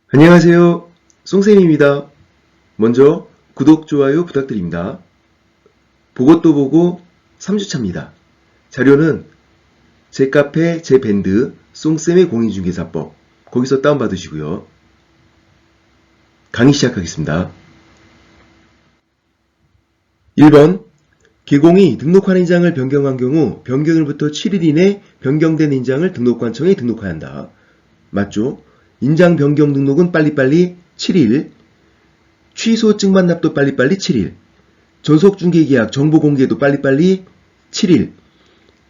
안녕하세요. 송쌤입니다. 먼저 구독, 좋아요 부탁드립니다. 보고 또 보고 3주차입니다. 자료는 제 카페, 제 밴드, 송쌤의 공인중개사법 거기서 다운받으시고요. 강의 시작하겠습니다. 1번 개공이 등록한 인장을 변경한 경우 변경일부터 7일 이내 변경된 인장을 등록관청에 등록해야 한다. 맞죠? 인장 변경 등록은 빨리빨리 7일, 취소 증반납도 빨리빨리 7일, 전속중개계약 정보 공개도 빨리빨리 7일,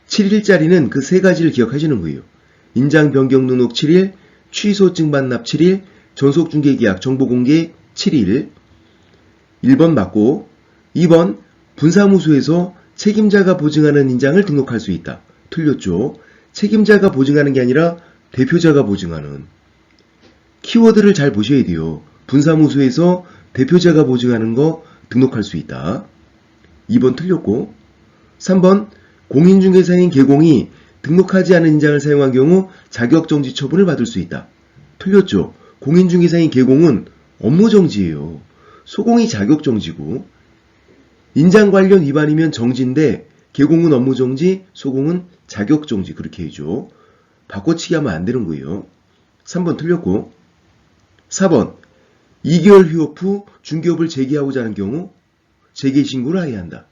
7일짜리는 그 세 가지를 기억하시는 거예요. 인장 변경 등록 7일, 취소 증반납 7일, 전속중개계약 정보 공개 7일. 1번 맞고 2번 분사무소에서 책임자가 보증하는 인장을 등록할 수 있다. 틀렸죠. 책임자가 보증하는 게 아니라 대표자가 보증하는. 키워드를 잘 보셔야 돼요. 분사무소에서 대표자가 보증하는 거 등록할 수 있다. 2번 틀렸고 3번 공인중개사인 개공이 등록하지 않은 인장을 사용한 경우 자격정지 처분을 받을 수 있다. 틀렸죠. 공인중개사인 개공은 업무정지예요. 소공이 자격정지고 인장 관련 위반이면 정지인데 개공은 업무정지, 소공은 자격정지 그렇게 해줘. 바꿔치기 하면 안 되는 거예요. 3번 틀렸고 4번 2개월 휴업 후 중개업을 재개하고자 하는 경우 재개신고를 해야 한다.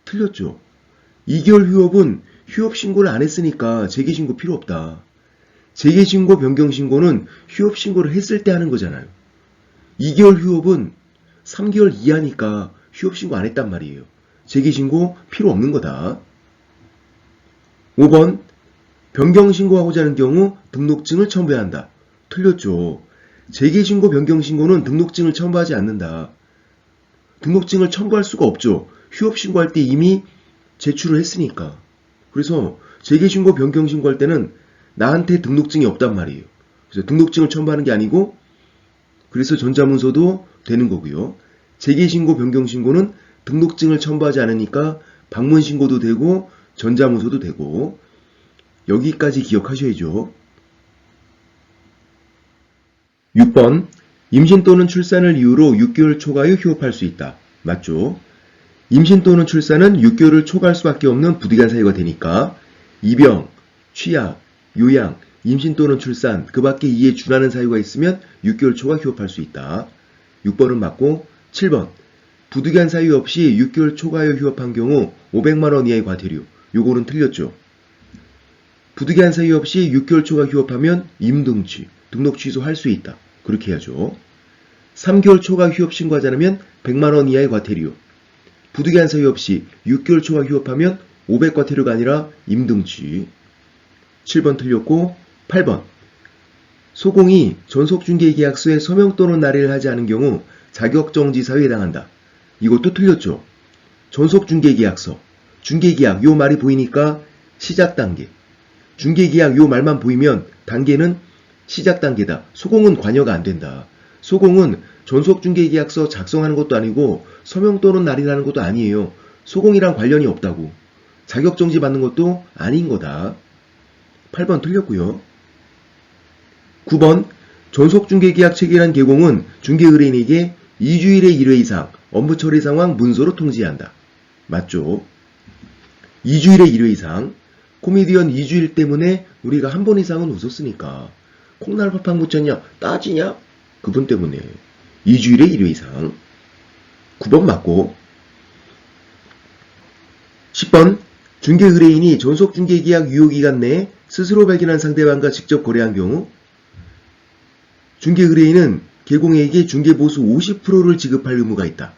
틀렸죠. 2개월 휴업은 휴업신고를 안 했으니까 재개신고 필요 없다. 재개신고 변경신고는 휴업신고를 했을 때 하는 거잖아요. 2개월 휴업은 3개월 이하니까 휴업신고 안 했단 말이에요. 재개신고 필요 없는 거다. 5번 변경신고하고자 하는 경우 등록증을 첨부해야 한다. 틀렸죠. 재개신고 변경신고는 등록증을 첨부하지 않는다. 등록증을 첨부할 수가 없죠. 휴업신고할 때 이미 제출을 했으니까. 그래서 재개신고 변경신고할 때는 나한테 등록증이 없단 말이에요. 그래서 등록증을 첨부하는 게 아니고 그래서 전자문서도 되는 거고요. 재개신고 변경신고는 등록증을 첨부하지 않으니까 방문신고도 되고 전자문서도 되고 여기까지 기억하셔야죠. 6번 임신 또는 출산을 이유로 6개월 초과에 휴업할 수 있다. 맞죠? 임신 또는 출산은 6개월을 초과할 수밖에 없는 부득이한 사유가 되니까 입영, 취약, 요양, 임신 또는 출산 그 밖에 이에 준하는 사유가 있으면 6개월 초과 휴업할 수 있다. 6번은 맞고 7번 부득이한 사유 없이 6개월 초과에 휴업한 경우 500만원 이하의 과태료. 요거는 틀렸죠. 부득이한 사유 없이 6개월 초과 휴업하면 임등취, 등록 취소할 수 있다. 그렇게 해야죠. 3개월 초과 휴업 신고하지 않으면 100만원 이하의 과태료. 부득이한 사유 없이 6개월 초과 휴업하면 500과태료가 아니라 임등취. 7번 틀렸고 8번 소공이 전속중개계약서에 서명 또는 날의를 하지 않은 경우 자격정지 사유에 해당한다. 이것도 틀렸죠. 전속중개계약서, 중개계약 요 말이 보이니까 시작 단계. 중개계약 요 말만 보이면 단계는 시작 단계다. 소공은 관여가 안 된다. 소공은 전속중개계약서 작성하는 것도 아니고 서명 또는 날이라는 것도 아니에요. 소공이랑 관련이 없다고. 자격정지 받는 것도 아닌 거다. 8번 틀렸고요. 9번 전속중개계약 체결한 개공은 중개의뢰인에게 2주일의 1회 이상 업무 처리 상황 문서로 통지해야 한다. 맞죠? 2주일의 1회 이상 코미디언 2주일 때문에 우리가 한 번 이상은 웃었으니까 콩날 파팡 묻혔냐 따지냐 그분 때문에 2주일의 1회 이상 9번 맞고 10번 중개의뢰인이 전속중개계약 유효기간 내에 스스로 발견한 상대방과 직접 거래한 경우 중개의뢰인은 개공에게 중개보수 50%를 지급할 의무가 있다.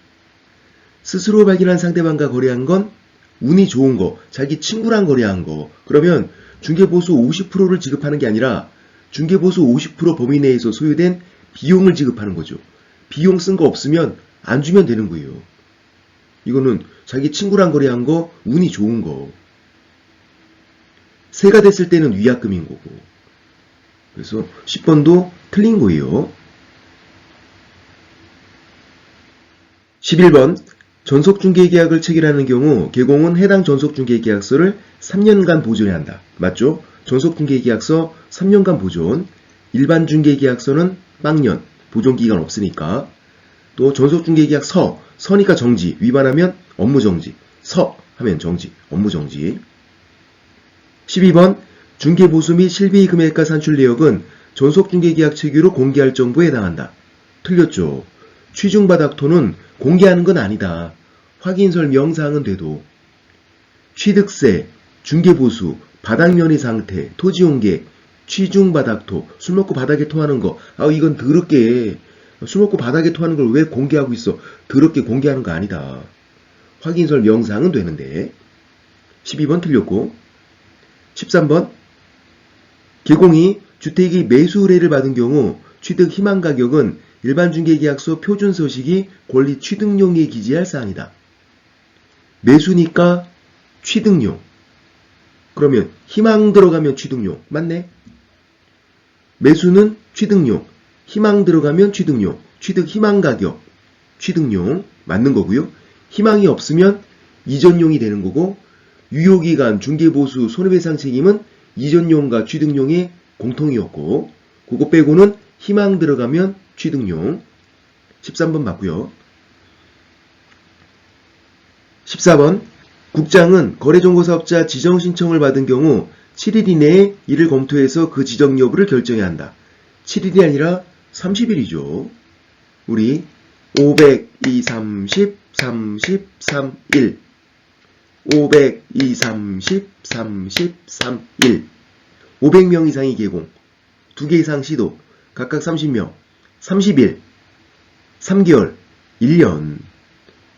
스스로 발견한 상대방과 거래한 건 운이 좋은 거, 자기 친구랑 거래한 거. 그러면 중개보수 50%를 지급하는 게 아니라 중개보수 50% 범위 내에서 소요된 비용을 지급하는 거죠. 비용 쓴 거 없으면 안 주면 되는 거예요. 이거는 자기 친구랑 거래한 거, 운이 좋은 거. 세가 됐을 때는 위약금인 거고. 그래서 10번도 틀린 거예요. 11번 전속중개계약을 체결하는 경우 개공은 해당 전속중개계약서를 3년간 보존해야 한다. 맞죠? 전속중개계약서 3년간 보존. 일반 중개계약서는 빵년, 보존기간 없으니까. 또 전속중개계약 서니까 정지, 위반하면 업무정지, 서 하면 정지, 업무정지. 12번 중개보수 및 실비 금액과 산출 내역은 전속중개계약 체계로 공개할 정보에 해당한다. 틀렸죠. 취중바닥토는 공개하는 건 아니다. 확인설 명사항은 돼도. 취득세, 중개보수, 바닥면의 상태, 토지용계, 취중바닥토, 술 먹고 바닥에 토하는 거. 이건 더럽게 술 먹고 바닥에 토하는 걸 왜 공개하고 있어? 더럽게 공개하는 거 아니다. 확인설 명사항은 되는데. 12번 틀렸고. 13번 개공이 주택이 매수 의뢰를 받은 경우 취득 희망 가격은 일반 중개계약서 표준 서식이 권리 취득용에 기재할 사항이다. 매수니까 취득용. 그러면 희망 들어가면 취득용. 맞네? 매수는 취득용. 희망 들어가면 취득용. 취득 희망 가격. 취득용. 맞는 거고요. 희망이 없으면 이전용이 되는 거고 유효기간, 중개보수, 손해배상 책임은 이전용과 취득용의 공통이었고 그거 빼고는 희망 들어가면 취득용. 13번 맞고요. 14번 국장은 거래정보사업자 지정신청을 받은 경우 7일 이내에 이를 검토해서 그 지정 여부를 결정해야 한다. 7일이 아니라 30일이죠. 우리 500, 2, 30, 30, 3, 1 500, 2, 30, 30, 3, 1 500명 이상의 개공 2개 이상 시도 각각 30명 30일 3개월 1년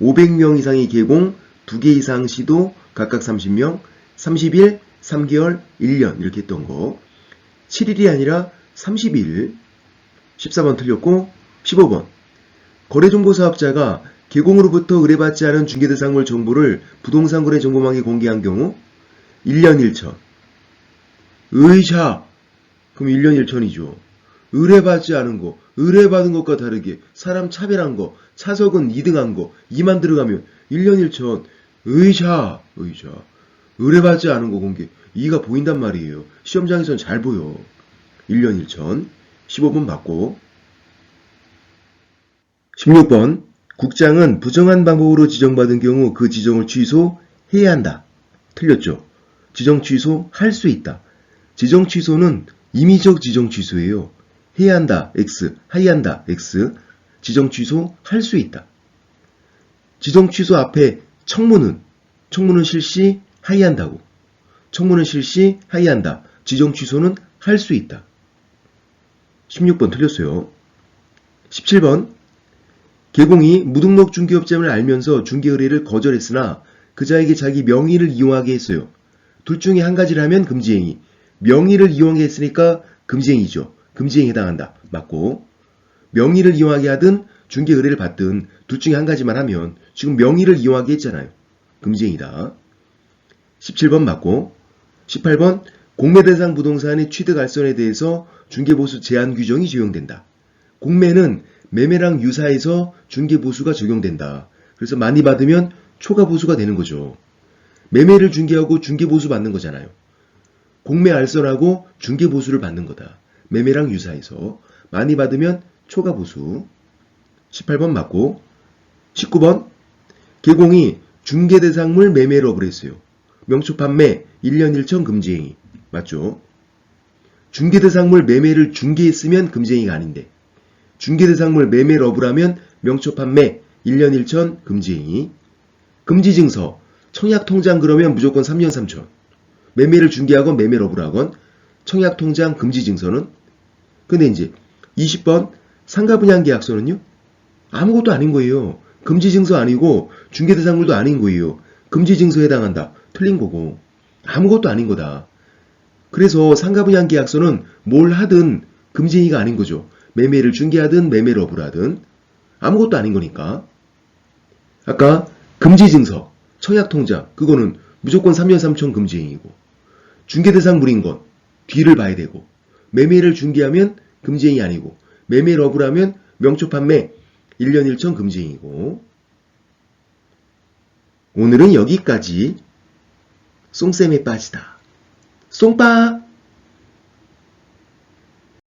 500명 이상의 개공 2개 이상 시도 각각 30명 30일 3개월 1년 이렇게 했던 거 7일이 아니라 30일 14번 틀렸고 15번 거래정보사업자가 개공으로부터 의뢰받지 않은 중개대상물 정보를 부동산 거래 정보망에 공개한 경우 1년 1천 의자 그럼 1년 1천이죠. 의뢰받지 않은 거 의뢰받은 것과 다르게 사람 차별한 거 차석은 2등한 거 2만 들어가면 1년 1천 의자 의뢰받지 않은 거 공개 2가 보인단 말이에요. 시험장에선 잘 보여. 1년 1천 15번 맞고 16번 국장은 부정한 방법으로 지정받은 경우 그 지정을 취소해야 한다. 틀렸죠. 지정 취소할 수 있다. 지정 취소는 임의적 지정 취소예요. 해야 한다. X, 하야한다. X. 지정 취소할 수 있다. 지정 취소 앞에 청문은 실시 하야한다고. 청문은 실시 하야한다. 지정 취소는 할 수 있다. 16번 틀렸어요. 17번 개공이 무등록 중개업자임을 알면서 중개 의뢰를 거절했으나 그자에게 자기 명의를 이용하게 했어요. 둘 중에 한 가지를 하면 금지행위. 명의를 이용하게 했으니까 금지행위죠. 금지행위에 해당한다. 맞고 명의를 이용하게 하든 중개 의뢰를 받든 둘 중에 한 가지만 하면 지금 명의를 이용하게 했잖아요. 금지행위다. 17번 맞고 18번 공매대상 부동산의 취득 알선에 대해서 중개보수 제한 규정이 적용된다. 공매는 매매랑 유사해서 중개보수가 적용된다. 그래서 많이 받으면 초과보수가 되는 거죠. 매매를 중개하고 중개보수 받는 거잖아요. 공매 알선하고 중개보수를 받는 거다. 매매랑 유사해서 많이 받으면 초과보수. 18번 맞고 19번 개공이 중개대상물 매매업을 했어요. 명초판매 1년 1천 금지행위. 맞죠? 중개대상물 매매를 중개했으면 금지행위가 아닌데 중개대상물 매매업을 하면 명초판매 1년 1천 금지행위. 금지증서 청약통장 그러면 무조건 3년 3천. 매매를 중개하건 매매업을 하건 청약통장 금지증서는 근데 이제 20번 상가분양계약서는요? 아무것도 아닌 거예요. 금지증서 아니고 중개대상물도 아닌 거예요. 금지증서에 해당한다. 틀린 거고 아무것도 아닌 거다. 그래서 상가분양계약서는 뭘 하든 금지행위가 아닌 거죠. 매매를 중개하든 매매업을 하든 아무것도 아닌 거니까. 아까 금지증서, 청약통장 그거는 무조건 3년 3천 금지행위고 중개대상물인 건 뒤를 봐야 되고 매매를 중개하면 금지행위 아니고 매매업을 하면 명초판매 1년 1천 금지행위고 오늘은 여기까지. 쏭쌤에 빠지다. 쏭빠!